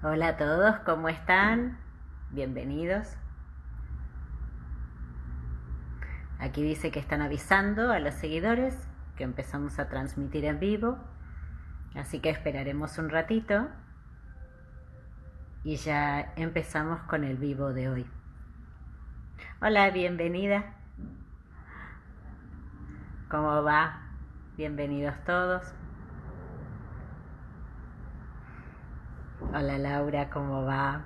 Hola a todos, ¿cómo están? Bienvenidos. Aquí dice que están avisando a los seguidores que empezamos a transmitir en vivo, así que esperaremos un ratito y ya empezamos con el vivo de hoy. Hola, bienvenida. ¿Cómo va? Bienvenidos todos. Hola Laura, ¿cómo va?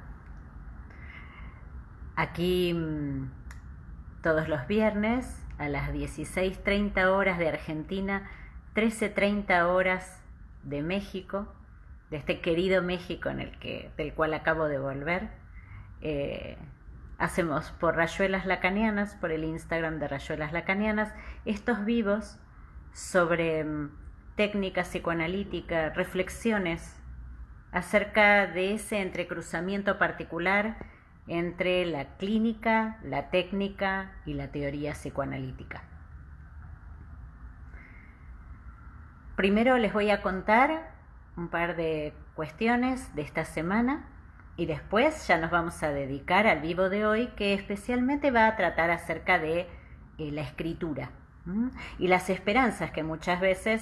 Aquí todos los viernes a las 16:30 horas de Argentina, 13:30 horas de México, de este querido México del cual acabo de volver. Hacemos por Rayuelas Lacanianas, por el Instagram de Rayuelas Lacanianas, estos vivos sobre técnica psicoanalítica, reflexiones acerca de ese entrecruzamiento particular entre la clínica, la técnica y la teoría psicoanalítica. Primero les voy a contar un par de cuestiones de esta semana y después ya nos vamos a dedicar al vivo de hoy, que especialmente va a tratar acerca de la escritura y las esperanzas que muchas veces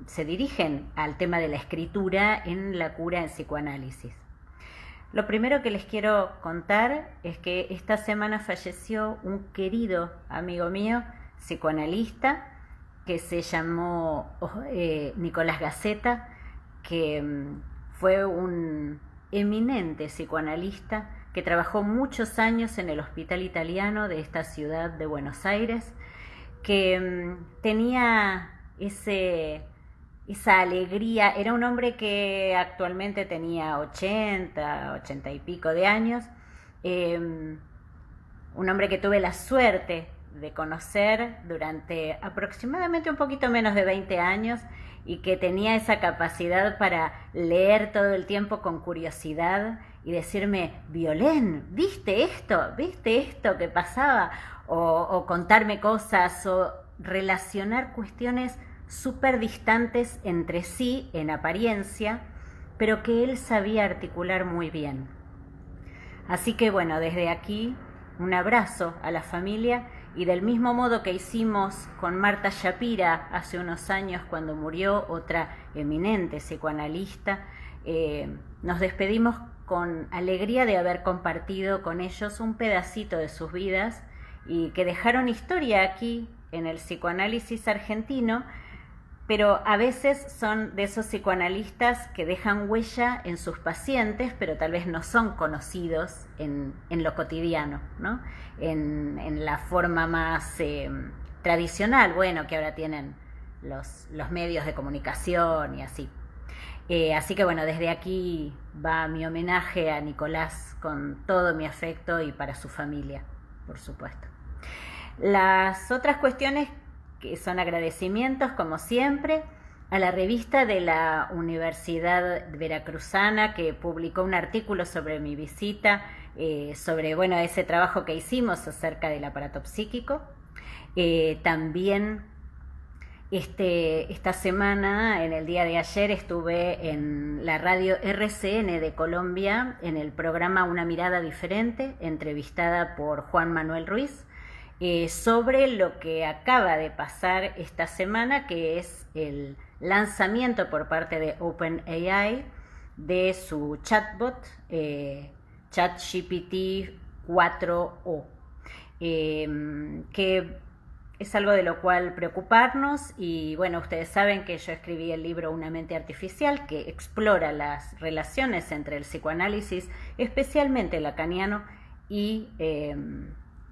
se dirigen al tema de la escritura en la cura en psicoanálisis. Lo primero que les quiero contar es que esta semana falleció un querido amigo mío, psicoanalista, que se llamó Nicolás Gaceta, que fue un eminente psicoanalista que trabajó muchos años en el Hospital Italiano de esta ciudad de Buenos Aires, que tenía esa alegría. Era un hombre que actualmente tenía 80 y pico de años, un hombre que tuve la suerte de conocer durante aproximadamente un poquito menos de 20 años y que tenía esa capacidad para leer todo el tiempo con curiosidad y decirme: Violén, ¿viste esto que pasaba? O contarme cosas o relacionar cuestiones súper distantes entre sí en apariencia, pero que él sabía articular muy bien. Así que bueno, desde aquí un abrazo a la familia, y del mismo modo que hicimos con Marta Shapira hace unos años cuando murió, otra eminente psicoanalista, nos despedimos con alegría de haber compartido con ellos un pedacito de sus vidas y que dejaron historia aquí en el psicoanálisis argentino, pero a veces son de esos psicoanalistas que dejan huella en sus pacientes, pero tal vez no son conocidos en lo cotidiano, ¿no? En la forma más tradicional, bueno, que ahora tienen los medios de comunicación y así. Así que bueno, desde aquí va mi homenaje a Nicolás con todo mi afecto y para su familia, por supuesto. Las otras cuestiones que son agradecimientos, como siempre, a la revista de la Universidad Veracruzana, que publicó un artículo sobre mi visita, sobre ese trabajo que hicimos acerca del aparato psíquico. También esta semana, en el día de ayer, estuve en la radio RCN de Colombia, en el programa Una Mirada Diferente, entrevistada por Juan Manuel Ruiz, sobre lo que acaba de pasar esta semana, que es el lanzamiento por parte de OpenAI de su chatbot, ChatGPT 4o, que es algo de lo cual preocuparnos. Y bueno, ustedes saben que yo escribí el libro Una mente artificial, que explora las relaciones entre el psicoanálisis, especialmente el lacaniano, y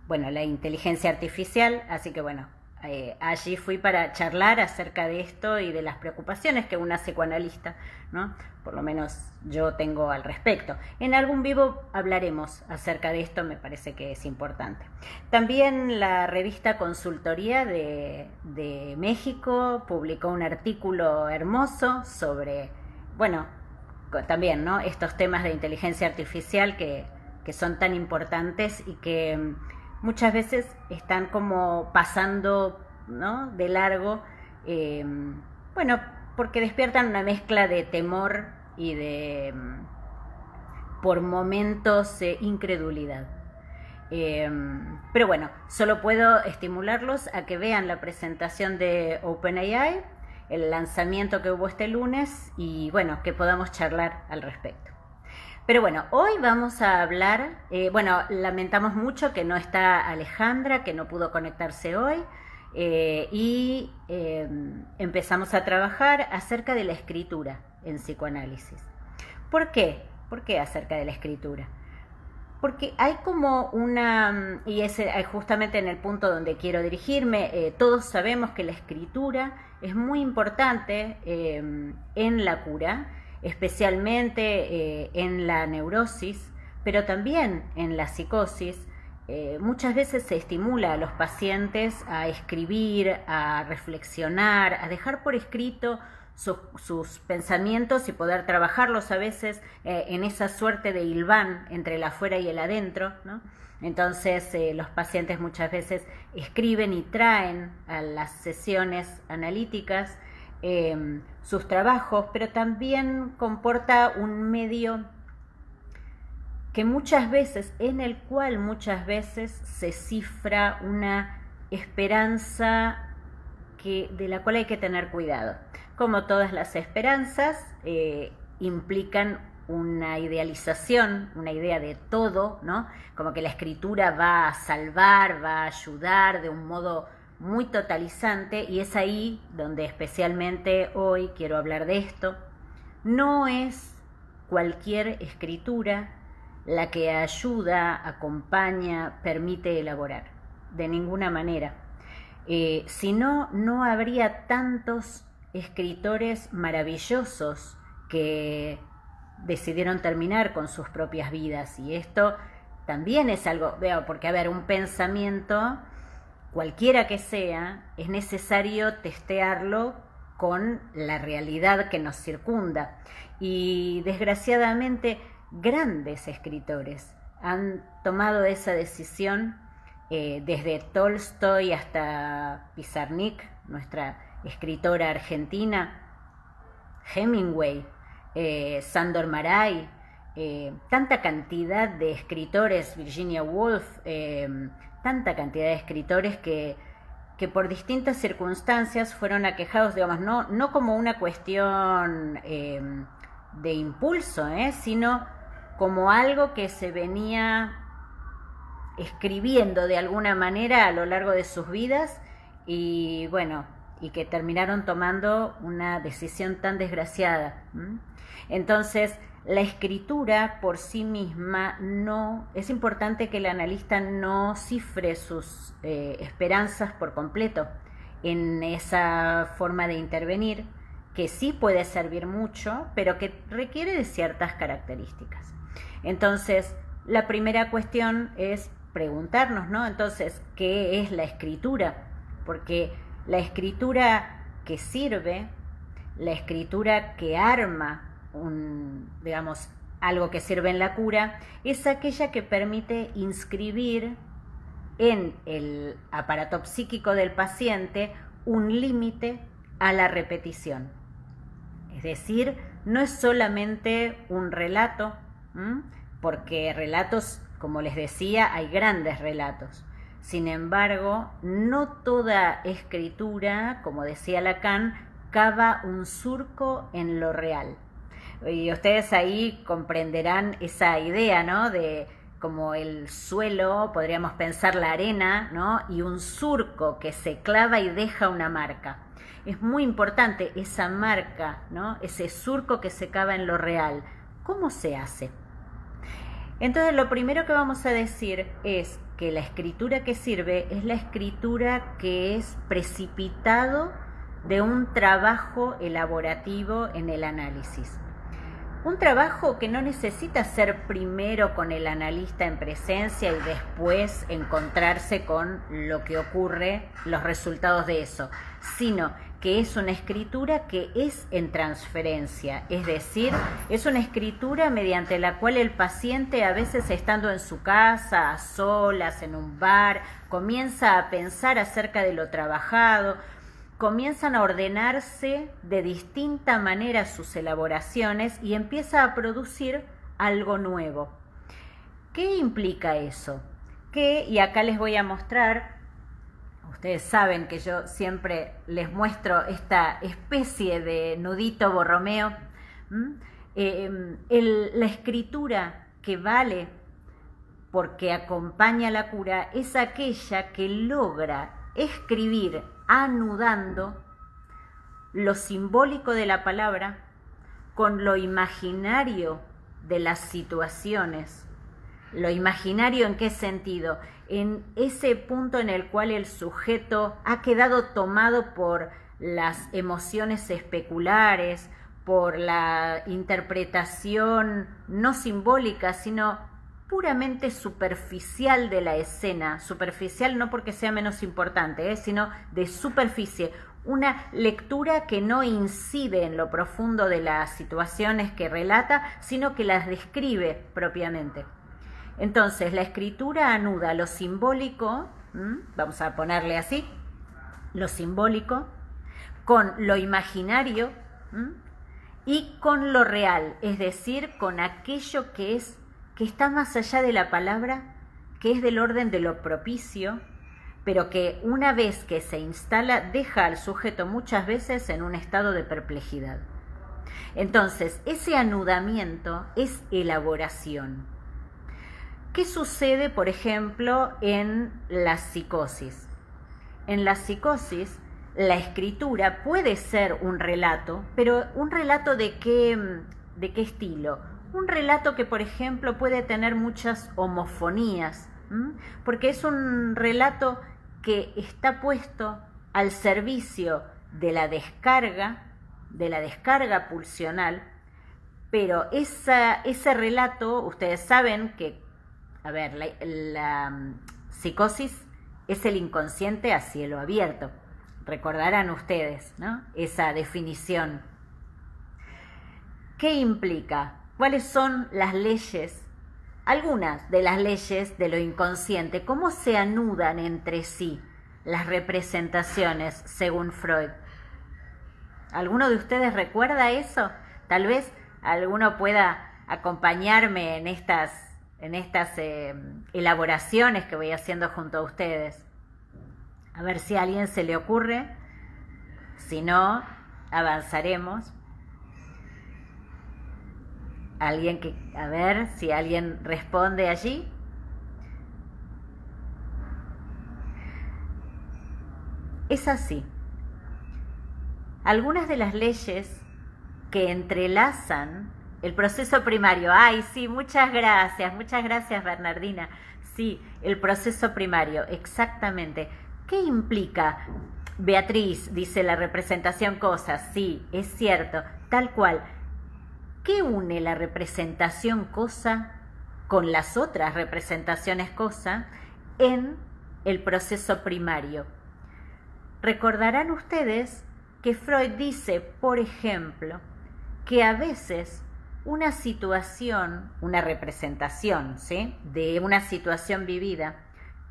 la inteligencia artificial. Así que allí fui para charlar acerca de esto y de las preocupaciones que una psicoanalista, ¿no?, por lo menos yo tengo al respecto. En algún vivo hablaremos acerca de esto, me parece que es importante. También la revista Consultoría de México publicó un artículo hermoso sobre, también, ¿no?, estos temas de inteligencia artificial que son tan importantes y que muchas veces están como pasando, ¿no?, de largo, porque despiertan una mezcla de temor y de, por momentos, incredulidad. Pero bueno, solo puedo estimularlos a que vean la presentación de OpenAI, el lanzamiento que hubo este lunes y bueno, que podamos charlar al respecto. Pero bueno, hoy vamos a hablar, lamentamos mucho que no está Alejandra, que no pudo conectarse hoy, y empezamos a trabajar acerca de la escritura en psicoanálisis. ¿Por qué? ¿Por qué acerca de la escritura? Porque hay como una, y es justamente en el punto donde quiero dirigirme, todos sabemos que la escritura es muy importante en la cura, especialmente en la neurosis, pero también en la psicosis. Muchas veces se estimula a los pacientes a escribir, a reflexionar, a dejar por escrito sus pensamientos y poder trabajarlos a veces en esa suerte de hilván entre el afuera y el adentro, ¿no? Entonces los pacientes muchas veces escriben y traen a las sesiones analíticas sus trabajos, pero también comporta un medio que muchas veces, en el cual muchas veces se cifra una esperanza de la cual hay que tener cuidado. Como todas las esperanzas, implican una idealización, una idea de todo, ¿no? Como que la escritura va a salvar, va a ayudar de un modo muy totalizante, y es ahí donde especialmente hoy quiero hablar de esto. No es cualquier escritura la que ayuda, acompaña, permite elaborar, de ninguna manera. Si no, no habría tantos escritores maravillosos que decidieron terminar con sus propias vidas, y esto también es algo, porque a ver, un pensamiento, cualquiera que sea, es necesario testearlo con la realidad que nos circunda, y desgraciadamente grandes escritores han tomado esa decisión, desde Tolstoy hasta Pizarnik, nuestra escritora argentina, Hemingway, Sándor Márai, tanta cantidad de escritores, Virginia Woolf, tanta cantidad de escritores que por distintas circunstancias fueron aquejados, digamos, no como una cuestión de impulso, sino como algo que se venía escribiendo de alguna manera a lo largo de sus vidas, y bueno, y que terminaron tomando una decisión tan desgraciada. Entonces, la escritura por sí misma no, es importante que el analista no cifre sus esperanzas por completo en esa forma de intervenir, que sí puede servir mucho, pero que requiere de ciertas características. Entonces, la primera cuestión es preguntarnos, ¿no? Entonces, ¿qué es la escritura? Porque la escritura que sirve, la escritura que arma digamos, algo que sirve en la cura, es aquella que permite inscribir en el aparato psíquico del paciente un límite a la repetición. Es decir, no es solamente un relato, porque relatos, como les decía, hay grandes relatos. Sin embargo, no toda escritura, como decía Lacan, cava un surco en lo real. Y ustedes ahí comprenderán esa idea, ¿no? De como el suelo, podríamos pensar la arena, ¿no? Y un surco que se clava y deja una marca. Es muy importante esa marca, ¿no? Ese surco que se cava en lo real. ¿Cómo se hace? Entonces, lo primero que vamos a decir es que la escritura que sirve es la escritura que es precipitado de un trabajo elaborativo en el análisis. Un trabajo que no necesita ser primero con el analista en presencia y después encontrarse con lo que ocurre, los resultados de eso, sino que es una escritura que es en transferencia, es decir, es una escritura mediante la cual el paciente, a veces estando en su casa, a solas, en un bar, comienza a pensar acerca de lo trabajado, comienzan a ordenarse de distinta manera sus elaboraciones y empieza a producir algo nuevo. ¿Qué implica eso? Y acá les voy a mostrar, ustedes saben que yo siempre les muestro esta especie de nudito Borromeo, la escritura que vale porque acompaña la cura es aquella que logra escribir anudando lo simbólico de la palabra con lo imaginario de las situaciones. Lo imaginario, ¿en qué sentido? En ese punto en el cual el sujeto ha quedado tomado por las emociones especulares, por la interpretación no simbólica, sino puramente superficial de la escena. Superficial no porque sea menos importante, sino de superficie. Una lectura que no incide en lo profundo de las situaciones que relata, sino que las describe propiamente. Entonces, la escritura anuda lo simbólico, vamos a ponerle así, lo simbólico, con lo imaginario y con lo real, es decir, con aquello que está más allá de la palabra, que es del orden de lo propicio, pero que una vez que se instala deja al sujeto muchas veces en un estado de perplejidad. Entonces, ese anudamiento es elaboración. ¿Qué sucede, por ejemplo, en la psicosis? En la psicosis, la escritura puede ser un relato, pero ¿un relato de qué estilo? Un relato que, por ejemplo, puede tener muchas homofonías, porque es un relato que está puesto al servicio de la descarga pulsional, pero ese relato, ustedes saben que, la psicosis es el inconsciente a cielo abierto. Recordarán ustedes, ¿no? Esa definición. ¿Qué implica? ¿Cuáles son las leyes? Algunas de las leyes de lo inconsciente. ¿Cómo se anudan entre sí las representaciones según Freud? ¿Alguno de ustedes recuerda eso? Tal vez alguno pueda acompañarme en estas elaboraciones que voy haciendo junto a ustedes. A ver si a alguien se le ocurre. Si no, avanzaremos. A ver si alguien responde allí. Es así. Algunas de las leyes que entrelazan el proceso primario. Ay, sí, muchas gracias Bernardina. Sí, el proceso primario, exactamente. ¿Qué implica? Beatriz dice la representación cosa. Sí, es cierto, tal cual. ¿Qué une la representación cosa con las otras representaciones cosa en el proceso primario? Recordarán ustedes que Freud dice, por ejemplo, que a veces una situación, una representación, ¿sí?, de una situación vivida,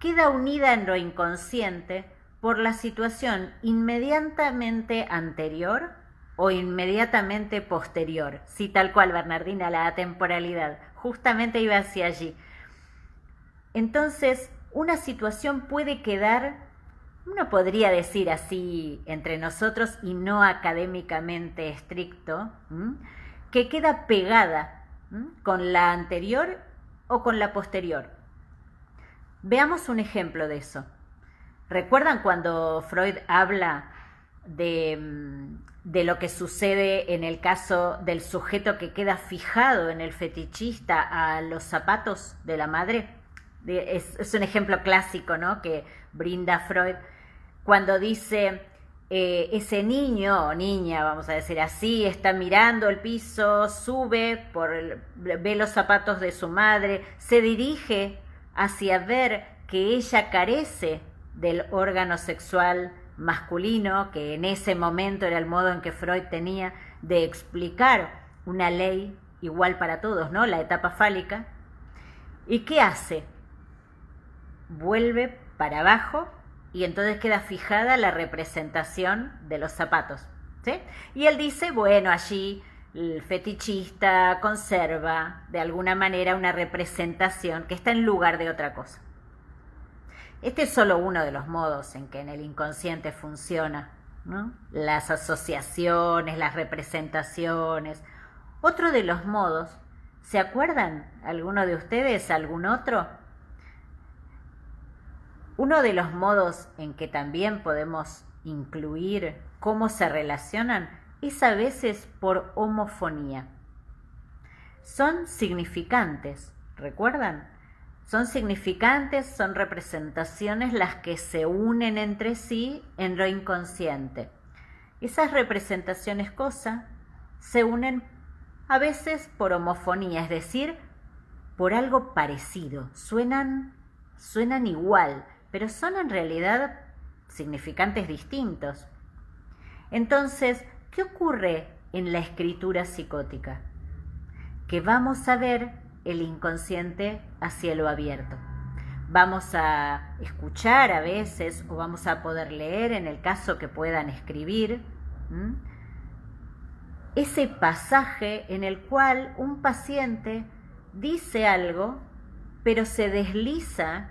queda unida en lo inconsciente por la situación inmediatamente anterior o inmediatamente posterior. Sí, tal cual, Bernardina, la atemporalidad. Justamente iba hacia allí. Entonces, una situación puede quedar, uno podría decir así entre nosotros y no académicamente estricto, que queda pegada con la anterior o con la posterior. Veamos un ejemplo de eso. ¿Recuerdan cuando Freud habla de lo que sucede en el caso del sujeto que queda fijado en el fetichista a los zapatos de la madre? Es un ejemplo clásico, ¿no?, que brinda Freud cuando dice ese niño o niña, vamos a decir así, está mirando el piso, ve los zapatos de su madre, se dirige hacia ver que ella carece del órgano sexual masculino, que en ese momento era el modo en que Freud tenía de explicar una ley igual para todos, ¿no?, la etapa fálica. ¿Y qué hace? Vuelve para abajo y entonces queda fijada la representación de los zapatos, ¿sí? Y él dice, bueno, allí el fetichista conserva de alguna manera una representación que está en lugar de otra cosa. Este es solo uno de los modos en que en el inconsciente funciona, ¿no? Las asociaciones, las representaciones. Otro de los modos, ¿se acuerdan alguno de ustedes, algún otro? Uno de los modos en que también podemos incluir cómo se relacionan es a veces por homofonía. Son significantes, ¿recuerdan? Son significantes, son representaciones las que se unen entre sí en lo inconsciente. Esas representaciones cosa se unen a veces por homofonía, es decir, por algo parecido, suenan igual, pero son en realidad significantes distintos. Entonces, ¿qué ocurre en la escritura psicótica? Que vamos a ver el inconsciente a cielo abierto. Vamos a escuchar a veces o vamos a poder leer en el caso que puedan escribir ese pasaje en el cual un paciente dice algo pero se desliza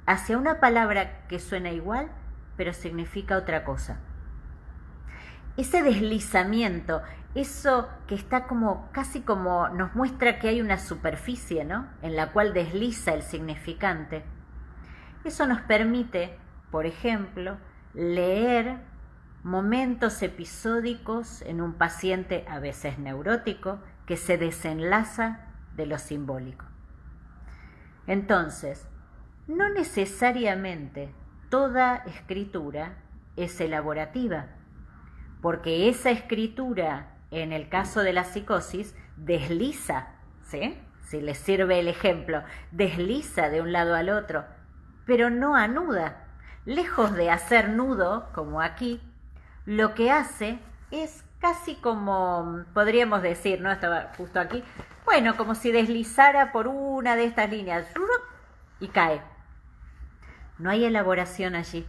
hacia una palabra que suena igual pero significa otra cosa. Ese deslizamiento, eso que está como casi como nos muestra que hay una superficie, ¿no?, en la cual desliza el significante. Eso nos permite, por ejemplo, leer momentos episódicos en un paciente a veces neurótico que se desenlaza de lo simbólico. Entonces, no necesariamente toda escritura es elaborativa, porque esa escritura, en el caso de la psicosis, desliza, ¿sí? Si les sirve el ejemplo, desliza de un lado al otro, pero no anuda. Lejos de hacer nudo, como aquí, lo que hace es casi como, podríamos decir, ¿no? Estaba justo aquí, bueno, como si deslizara por una de estas líneas y cae. No hay elaboración allí.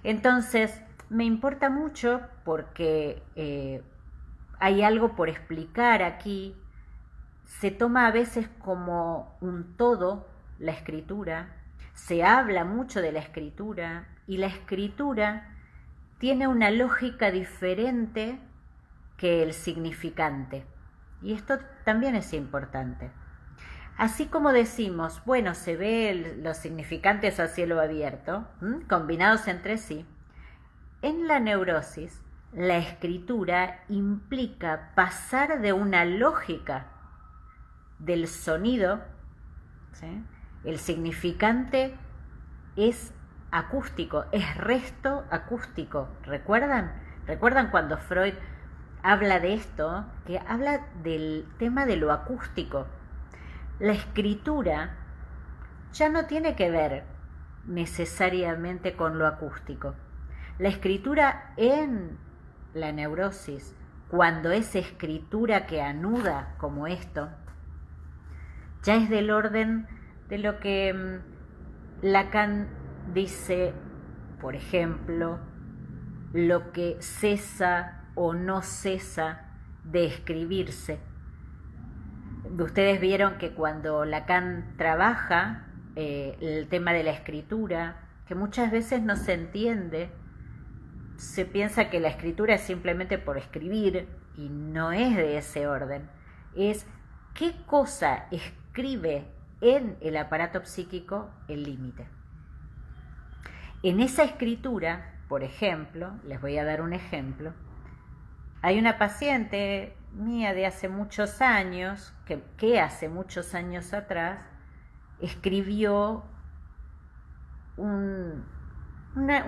Entonces, me importa mucho porque hay algo por explicar aquí. Se toma a veces como un todo la escritura, se habla mucho de la escritura y la escritura tiene una lógica diferente que el significante. Y esto también es importante. Así como decimos, bueno, se ve los significantes a cielo abierto, combinados entre sí, en la neurosis, la escritura implica pasar de una lógica del sonido, ¿sí? El significante es acústico, es resto acústico. ¿Recuerdan? ¿Recuerdan cuando Freud habla de esto? Que habla del tema de lo acústico. La escritura ya no tiene que ver necesariamente con lo acústico. La escritura en la neurosis, cuando es escritura que anuda como esto, ya es del orden de lo que Lacan dice, por ejemplo, lo que cesa o no cesa de escribirse. Ustedes vieron que cuando Lacan trabaja el tema de la escritura, que muchas veces no se entiende, se piensa que la escritura es simplemente por escribir y no es de ese orden. Es qué cosa escribe en el aparato psíquico el límite. En esa escritura, por ejemplo, les voy a dar un ejemplo, hay una paciente mía de hace muchos años, que hace muchos años atrás escribió un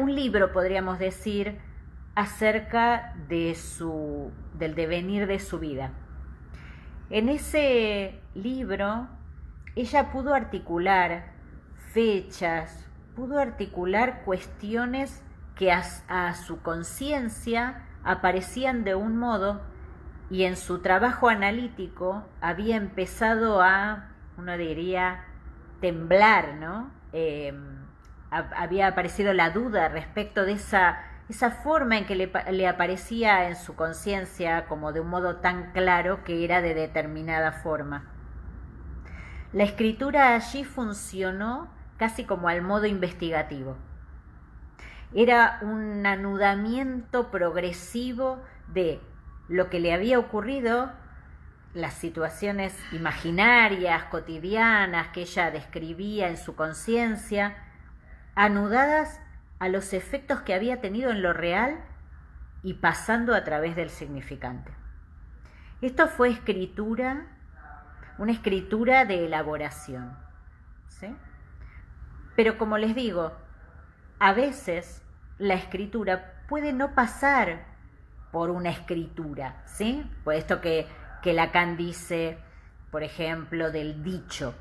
libro, podríamos decir, acerca de del devenir de su vida. En ese libro ella pudo articular fechas, pudo articular cuestiones que a su conciencia aparecían de un modo y en su trabajo analítico había empezado a, uno diría, temblar, ¿no? había aparecido la duda respecto de esa forma en que le aparecía en su conciencia como de un modo tan claro que era de determinada forma. La escritura allí funcionó casi como al modo investigativo. Era un anudamiento progresivo de lo que le había ocurrido, las situaciones imaginarias, cotidianas que ella describía en su conciencia, anudadas a los efectos que había tenido en lo real y pasando a través del significante. Esto fue escritura, una escritura de elaboración, ¿sí? Pero como les digo, a veces la escritura puede no pasar por una escritura, ¿sí? Por esto que Lacan dice, por ejemplo, del dicho.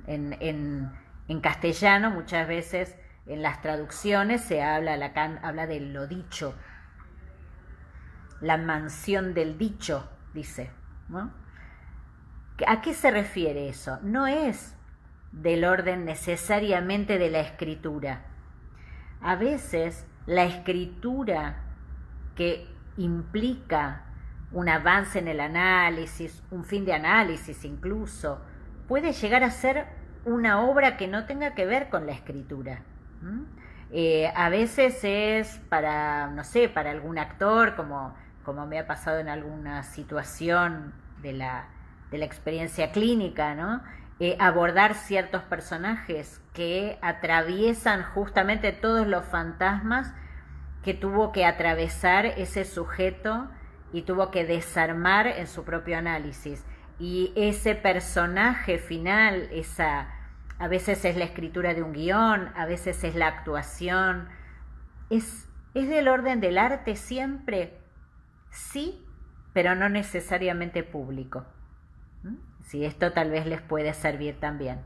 En castellano muchas veces en las traducciones Lacan habla de lo dicho, la mansión del dicho, dice, ¿no? ¿A qué se refiere eso? No es del orden necesariamente de la escritura. A veces la escritura que implica un avance en el análisis, un fin de análisis incluso, puede llegar a ser una obra que no tenga que ver con la escritura. A veces es para, no sé, para algún actor, como me ha pasado en alguna situación de la experiencia clínica, ¿no? Abordar ciertos personajes que atraviesan justamente todos los fantasmas que tuvo que atravesar ese sujeto y tuvo que desarmar en su propio análisis. Y ese personaje final, a veces es la escritura de un guión, a veces es la actuación, es del orden del arte siempre, sí, pero no necesariamente público. Sí, esto tal vez les puede servir también.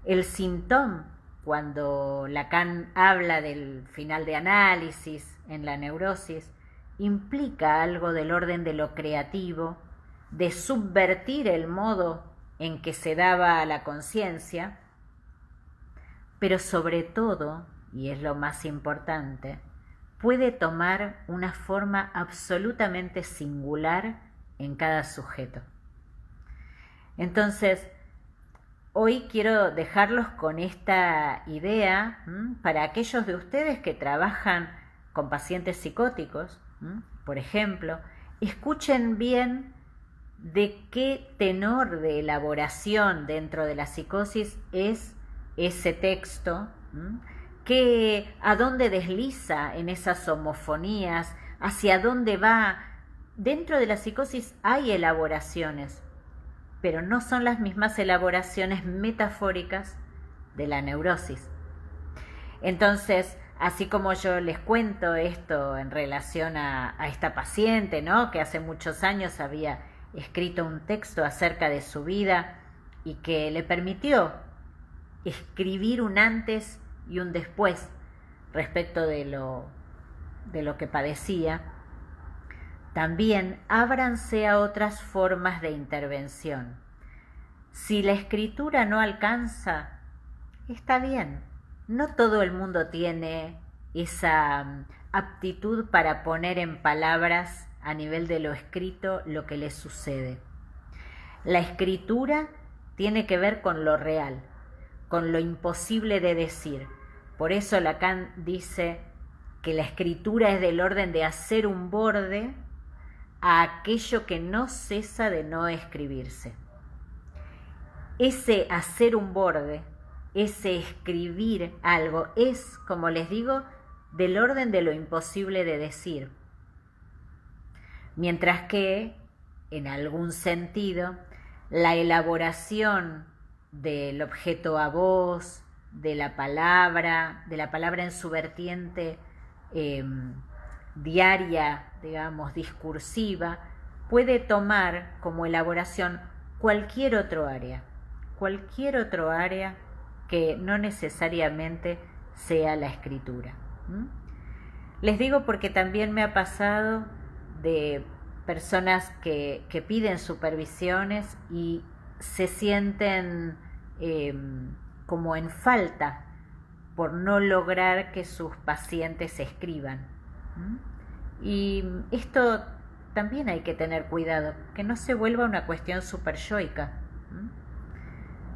El síntoma, cuando Lacan habla del final de análisis en la neurosis, implica algo del orden de lo creativo, de subvertir el modo en que se daba la conciencia, pero sobre todo, y es lo más importante, puede tomar una forma absolutamente singular en cada sujeto. Entonces, hoy quiero dejarlos con esta idea para aquellos de ustedes que trabajan con pacientes psicóticos, por ejemplo, escuchen bien de qué tenor de elaboración dentro de la psicosis es ese texto, a dónde desliza en esas homofonías, hacia dónde va. Dentro de la psicosis hay elaboraciones, pero no son las mismas elaboraciones metafóricas de la neurosis. Entonces, así como yo les cuento esto en relación a esta paciente, ¿no?, que hace muchos años había escrito un texto acerca de su vida y que le permitió escribir un antes y un después respecto de lo que padecía, también ábranse a otras formas de intervención. Si la escritura no alcanza, está bien. No todo el mundo tiene esa aptitud para poner en palabras a nivel de lo escrito lo que le sucede. La escritura tiene que ver con lo real, con lo imposible de decir. Por eso Lacan dice que la escritura es del orden de hacer un borde a aquello que no cesa de no escribirse. Ese hacer un borde, ese escribir algo, es, como les digo, del orden de lo imposible de decir. Mientras que, en algún sentido, la elaboración del objeto a voz, de la palabra en su vertiente diaria, digamos, discursiva, puede tomar como elaboración cualquier otro área que no necesariamente sea la escritura. Les digo porque también me ha pasado de personas que piden supervisiones y se sienten como en falta por no lograr que sus pacientes escriban. Y esto también hay que tener cuidado, que no se vuelva una cuestión súper yoica.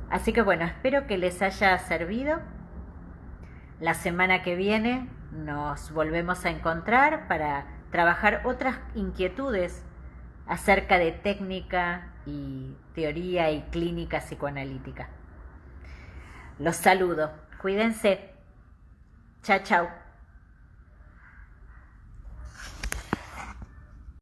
Así que bueno, espero que les haya servido. La semana que viene nos volvemos a encontrar para trabajar otras inquietudes acerca de técnica y teoría y clínica psicoanalítica. Los saludo. Cuídense. Chao, chao.